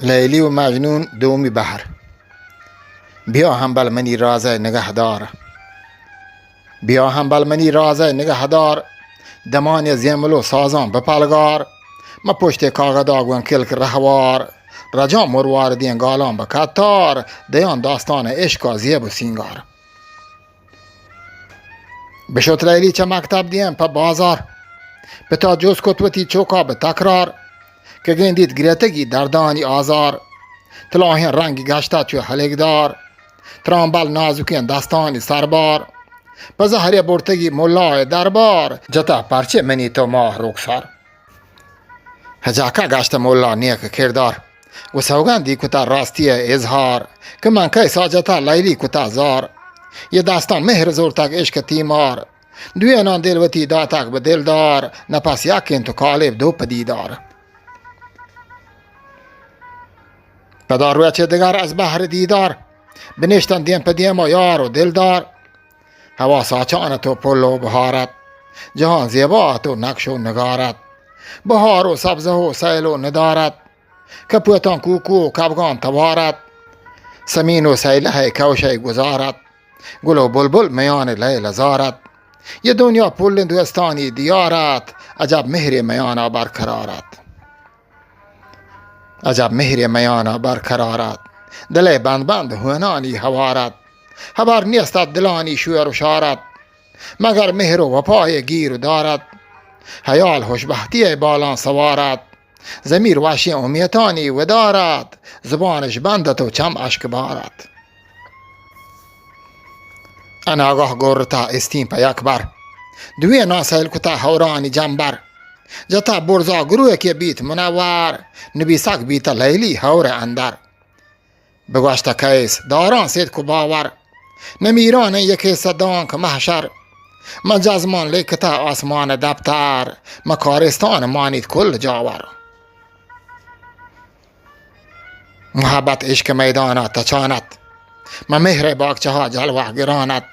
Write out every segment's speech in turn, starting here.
لیلی و مجنون دومی بهر. بیا هم بل منی رازه نگهدار، بیا هم بل منی رازه نگهدار. دمان زیمل و سازان بپالگار، ما پشت کاغد آگوان کلک رهوار. رجا مروار دین گالان بکتار، دیان داستان عشق زیب و سینگار. بشت لیلی چه مکتب دیم پا بازار، بتا جز کتوتی چوکا به تکرار. که گندید گریتگی دردانی آزار، تلاهین رنگی گشتا چو حلقدار. ترامبل نازوکین دستانی سربار، بزهری برتگی ملای دربار. جتا پرچه منی تو ماه رخسار. هجاکا گشت مولا نیک کردار، و سوگندی کتا راستی اظهار. که من که ساجتا لیلی کتا زار. یه داستان مهر زورتک عشق تیمار، دوینان دلوتی داتک به دلدار. نپس یکین تو کالب دو پدیدار. پدار روی چه دگر از بحر دیدار، بنشتن دیم پدیم و یار و دلدار. هوا ساچان تو پل و بهارت، جهان زیبات و نقش و نگارت. بهار و سبزه و سیل و ندارت، کپوتان کوکو و کبگان توارت. سمین و سیله کوشه گذارت، گل و بلبل میان لیل زارت. یه دنیا پل دوستانی دیارت، عجب مهر میانا برقرارت. عجب مهر میانا برقرارت، دل بند بند هونانی هوارت. خبر نیستد دلانی شویر و شارت، مگر مهر و وفای گیر و دارت. حیال خوشبختی بالان سوارت، زمیر وحشی امیتانی و دارت. زبانش بندت و چم اشک بارت. انا آگاه گورتا استیم پا یک بر، دوی ناسیل کتا هورانی جنبر. جتا برزا گروه که بیت منور، نبیسک بیت لیلی هور اندر. بگوشت کیس داران سید کو باور، نمیران یکی صدان که محشر. مجازمان لیکتا آسمان دبتر، مکارستان مانید کل جاور. محبت عشق میدانت تچانت، مهر باغچه ها جلوه گرانت.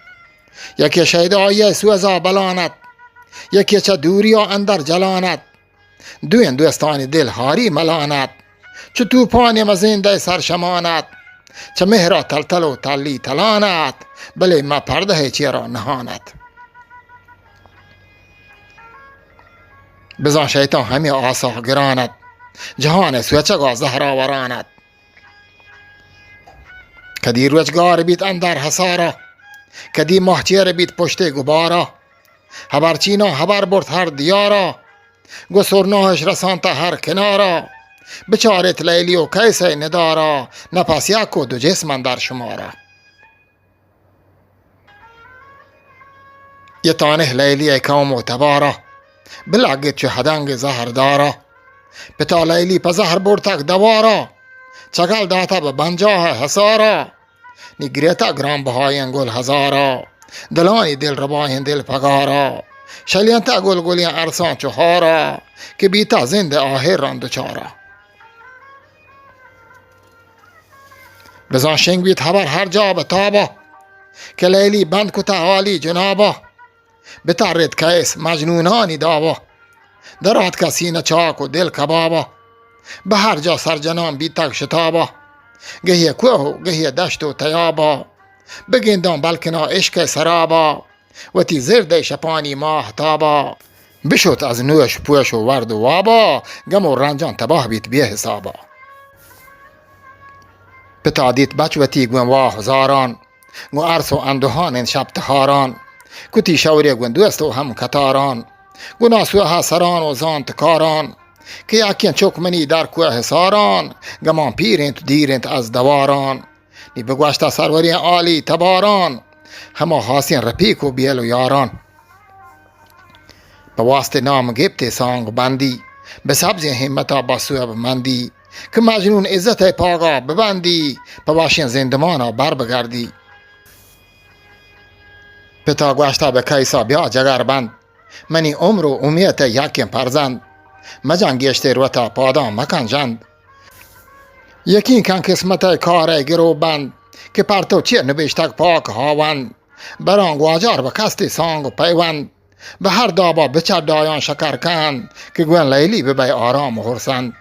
یکی شیدایی سوزا بلانت، یکی چه دوری و اندر جلانت. دوین دوستانی دل هاری ملانت، چه توپانی مزینده سرشمانت. چه مهرا تلتل و تلی تلانت، بله ما پرده چیرا نهانت. بزان شیطان همی آسا گرانت، جهان سوچگا زهراورانت. کدی روزگار بیت اندر حسارا، کدی محچیر بیت پشت گبارا. هبرچینا هبر برد هر دیارا، گو سرناهش رسان تا هر کنارا. بچارت لیلی و کیسه ندارا، نپس یک و دو جسم در شمارا. یه تانه لیلی قوم و تبارا، بلگت چو هدنگ زهر دارا. پتا لیلی پا زهر برتک دوارا، چگل داتا به بنجاه حسارا. نگریتا گرام بهاین گل هزارا، دلانی دل رباین دل پگارا. شلینتا گل گلین ارسان چهارا، که بیتا زنده آهر راند چارا. بزان شنگ بیت خبر هر جا بتابا، که لیلی بند کتا حالی جنابا. بترد کیس مجنونانی داوا، درات که سینه چاک و دل کبابا. به هر جا سرجنان بیتک شتابا، گهی کوه و گهی دشت و تیابا. بگندان بلکنا عشق سرابا، و تی زرد شپانی ماه تابا. بشد از نوش پوش و ورد و وابا، گم و رنجان تباه بیت بی حسابا. پتا دیت بچ و تی گون واه زاران، گو عرص و اندوهان شب تهاران. کتی شوری گون دوست و هم کتاران، گو ناسوها سران و زانت کاران. که یکین چوک منی در کوه ساران، گمان پیرنت دیرنت از دواران. نی بگوشتا سروری عالی تباران، همه حاسین رپیک و بیل و یاران. به واسطه نام گبت سانگ بندی، به سبزی همتا بسوه بمندی. که مجنون عزت پاگا ببندی، به باشین زندمانا بر بگردی. پتا گوشتا به کیسا بیا جگر بند، منی عمر و امیت یکین پرزند. مجنگیشتی روتا پادام مکن جند، یکین کن قسمت کار گرو بند. که پرتو چیر نبیشتک پاک هاوند، بران گواجار به کستی سانگ و پیوند. به هر دابا بچر دایان شکر کند، که گوین لیلی ببی آرام و خرسند.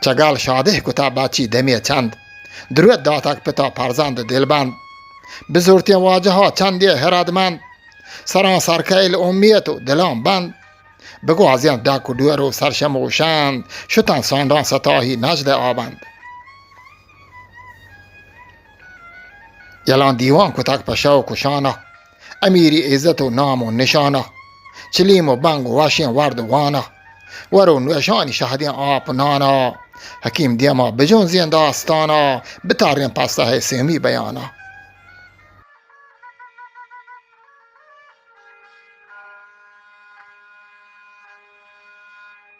چگل شاده کتا بچی دمی چند درود داتک پتا پرزند دلبند بزرتی واجه ها چندی هردمند سران سرکیل امیت و دلان بند بگو ازیان دک و دور و سرشم و شند شتن ساندان ستاهی نجد آبند یلان دیوان کتک پشا و کشانا امیری عزت و نام و نشانا چلیم و بنگ و وشین ورد و وانا ورو نوشانی شهدین آب نانا حکیم دیما بجون زین داستانا بتارین پسته سیمی بیانا